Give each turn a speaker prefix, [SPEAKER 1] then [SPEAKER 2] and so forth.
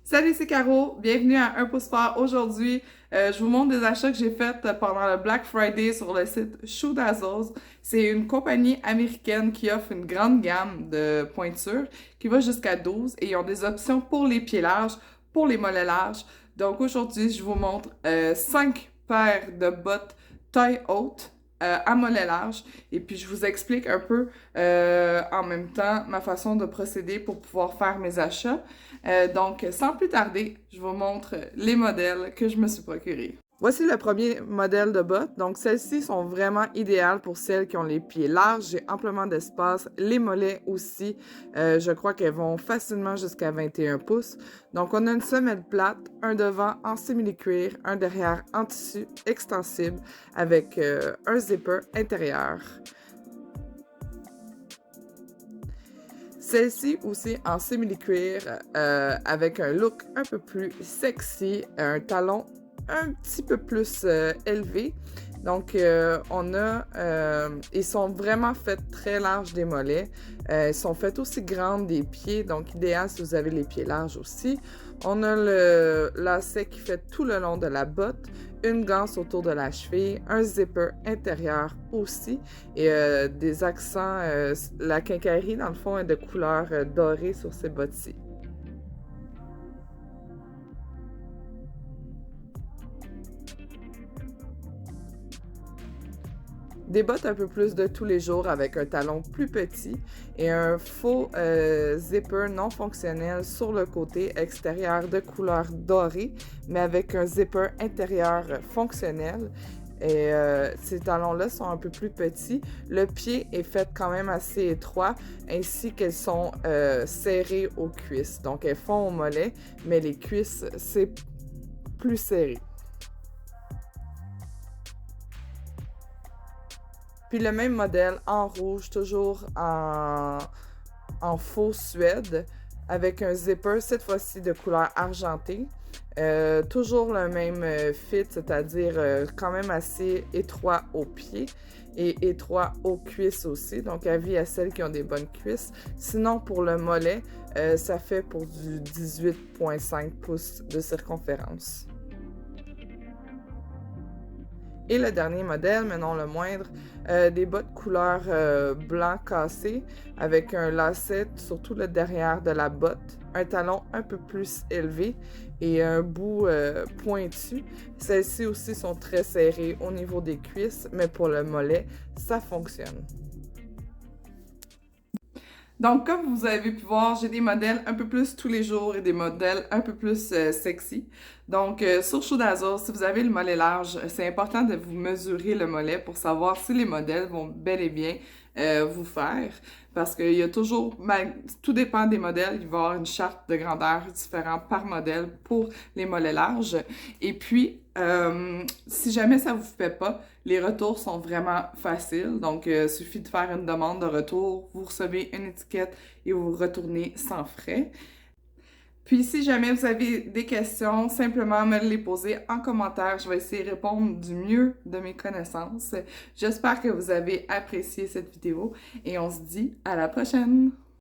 [SPEAKER 1] Salut, c'est Caro. Bienvenue à Un pouce fort. Aujourd'hui, je vous montre des achats que j'ai faits pendant le Black Friday sur le site Shoe Dazzles. C'est une compagnie américaine qui offre une grande gamme de pointures qui va jusqu'à 12 et ils ont des options pour les pieds larges, pour les mollets larges. Donc aujourd'hui, je vous montre 5 paires de bottes taille haute à mollets larges et puis je vous explique un peu en même temps ma façon de procéder pour pouvoir faire mes achats. Donc, sans plus tarder, je vous montre les modèles que je me suis procurés. Voici le premier modèle de bottes. Donc, celles-ci sont vraiment idéales pour celles qui ont les pieds larges. J'ai amplement d'espace. Les mollets aussi. Je crois qu'elles vont facilement jusqu'à 21 pouces. Donc, on a une semelle plate, un devant en simili-cuir, un derrière en tissu extensible avec un zipper intérieur. Celle-ci aussi en simili-cuir avec un look un peu plus sexy, un talon un petit peu plus élevé. Donc, ils sont vraiment faits très larges des mollets. Ils sont faits aussi grandes des pieds, donc idéal si vous avez les pieds larges aussi. On a le lacet qui fait tout le long de la botte, une ganse autour de la cheville, un zipper intérieur aussi et des accents. La quincaillerie, dans le fond, est de couleur dorée sur ces bottes-ci. Des bottes un peu plus de tous les jours avec un talon plus petit et un faux zipper non fonctionnel sur le côté extérieur de couleur dorée, mais avec un zipper intérieur fonctionnel. Et ces talons-là sont un peu plus petits. Le pied est fait quand même assez étroit, ainsi qu'elles sont serrées aux cuisses. Donc elles font au mollet, mais les cuisses, c'est plus serré. Puis le même modèle en rouge, toujours en faux suède, avec un zipper, cette fois-ci de couleur argentée. Toujours le même fit, c'est-à-dire quand même assez étroit aux pieds et étroit aux cuisses aussi. Donc, avis à celles qui ont des bonnes cuisses. Sinon, pour le mollet, ça fait pour du 18,5 pouces de circonférence. Et le dernier modèle, mais non le moindre, des bottes couleur blanc cassé avec un lacet sur tout le derrière de la botte, un talon un peu plus élevé et un bout pointu. Celles-ci aussi sont très serrées au niveau des cuisses, mais pour le mollet, ça fonctionne. Donc, comme vous avez pu voir, j'ai des modèles un peu plus tous les jours et des modèles un peu plus sexy. Donc, sur Shoe Dazzle, si vous avez le mollet large, c'est important de vous mesurer le mollet pour savoir si les modèles vont bel et bien vous faire. Parce qu'il y a toujours, tout dépend des modèles, il va y avoir une charte de grandeur différente par modèle pour les mollets larges. Et puis, si jamais ça vous fait pas, les retours sont vraiment faciles. Donc, il suffit de faire une demande de retour, vous recevez une étiquette et vous retournez sans frais. Puis, si jamais vous avez des questions, simplement me les poser en commentaire. Je vais essayer de répondre du mieux de mes connaissances. J'espère que vous avez apprécié cette vidéo et on se dit à la prochaine!